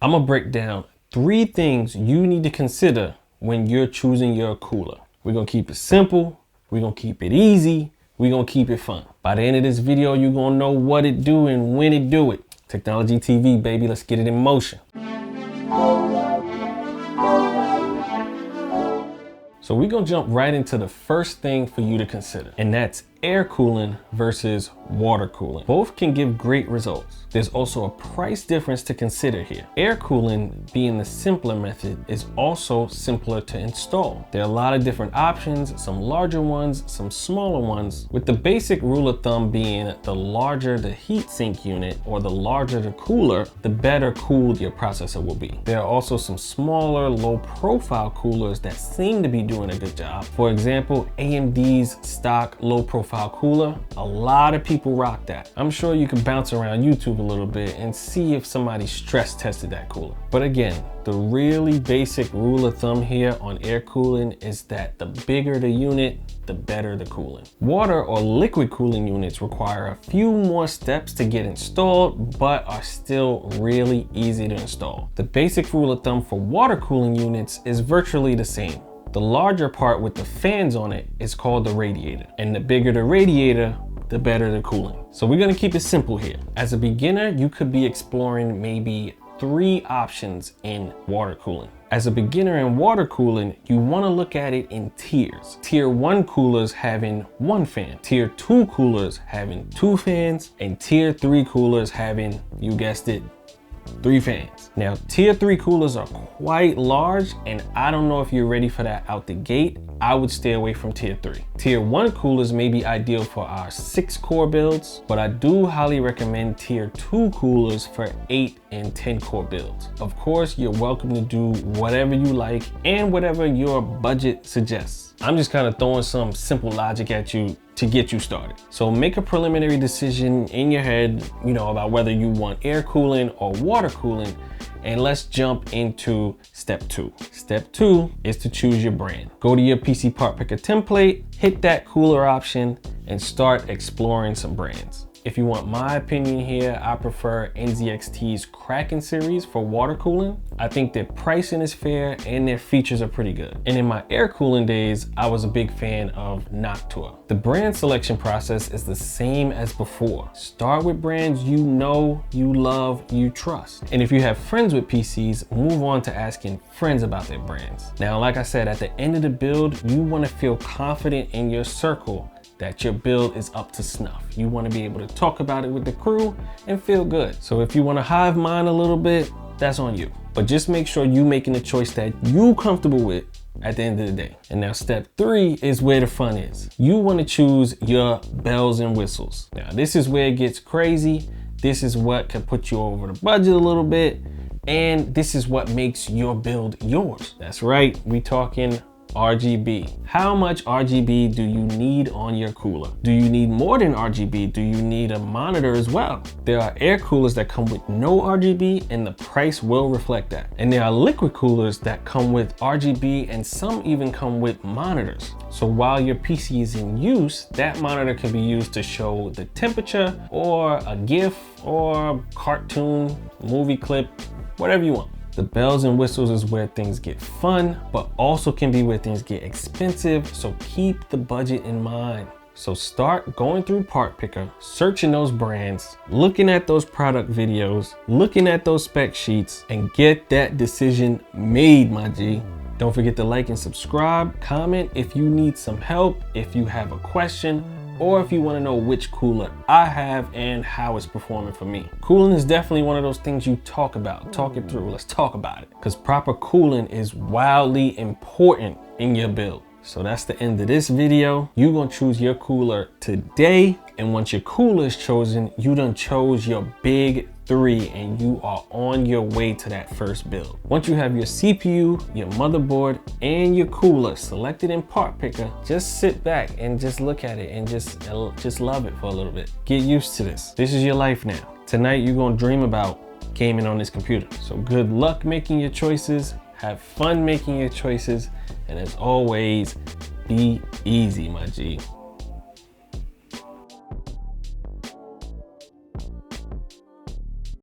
I'm gonna break down 3 things you need to consider when you're choosing your cooler. We're gonna keep it simple, we're gonna keep it easy, we're gonna keep it fun. By the end of this video, you're gonna know what it do and when it do it. Technology TV, baby, let's get it in motion. So we're gonna jump right into the first thing for you to consider, and that's air cooling versus water cooling. Both can give great results. There's also a price difference to consider here. Air cooling, being the simpler method, is also simpler to install. There are a lot of different options, some larger ones, some smaller ones, with the basic rule of thumb being the larger the heatsink unit or the larger the cooler, the better cooled your processor will be. There are also some smaller, low profile coolers that seem to be doing a good job. For example, AMD's stock low profile cooler, a lot of people rock that. I'm sure you can bounce around YouTube a little bit and see if somebody stress tested that cooler. But again, the really basic rule of thumb here on air cooling is that the bigger the unit, the better the cooling. Water or liquid cooling units require a few more steps to get installed, but are still really easy to install. The basic rule of thumb for water cooling units is virtually the same. The larger part with the fans on it is called the radiator, and the bigger the radiator, the better the cooling. So we're gonna keep it simple here. As a beginner, you could be exploring maybe 3 options in water cooling. As a beginner in water cooling, you wanna look at it in tiers. Tier 1 coolers having 1 fan, Tier 2 coolers having 2 fans, and Tier 3 coolers having, you guessed it, 3 fans. Now, Tier 3 coolers are quite large, and I don't know if you're ready for that out the gate. I would stay away from Tier 3. Tier 1 coolers may be ideal for our 6-core builds, but I do highly recommend Tier 2 coolers for 8 and 10-core builds. Of course, you're welcome to do whatever you like and whatever your budget suggests. I'm just kind of throwing some simple logic at you to get you started. So make a preliminary decision in your head, about whether you want air cooling or water cooling, and let's jump into step 2. Step 2 is to choose your brand. Go to your PC part picker template, hit that cooler option, and start exploring some brands. If you want my opinion here, I prefer NZXT's Kraken series for water cooling. I think their pricing is fair and their features are pretty good. And in my air cooling days, I was a big fan of Noctua. The brand selection process is the same as before. Start with brands you know, you love, you trust. And if you have friends with PCs, move on to asking friends about their brands. Now, like I said, at the end of the build, you want to feel confident in your circle that your build is up to snuff. You want to be able to talk about it with the crew and feel good. So if you want to hive mind a little bit, that's on you. But just make sure you're making a choice that you're comfortable with at the end of the day. And now step 3 is where the fun is. You want to choose your bells and whistles. Now this is where it gets crazy. This is what can put you over the budget a little bit. And this is what makes your build yours. That's right, we talking RGB. How much RGB do you need on your cooler? Do you need more than RGB? Do you need a monitor as well? There are air coolers that come with no RGB, and the price will reflect that. And there are liquid coolers that come with RGB, and some even come with monitors. So while your PC is in use, that monitor can be used to show the temperature, or a GIF, or cartoon, movie clip, whatever you want. The bells and whistles is where things get fun, but also can be where things get expensive, so keep the budget in mind. So start going through Part Picker, searching those brands, looking at those product videos, looking at those spec sheets, and get that decision made, my G. Don't forget to like and subscribe, comment if you need some help, if you have a question, or if you want to know which cooler I have and how it's performing for me. Cooling is definitely one of those things you talk about. Talk it through. Let's talk about it. Because proper cooling is wildly important in your build. So that's the end of this video. You're gonna choose your cooler today. And once your cooler is chosen, you done chose your big 3 and you are on your way to that first build. Once you have your CPU, your motherboard, and your cooler selected in Part Picker, just sit back and just look at it and just love it for a little bit. Get used to this. This is your life now. Tonight you're gonna dream about gaming on this computer. So good luck making your choices, have fun making your choices, and as always, be easy, my G.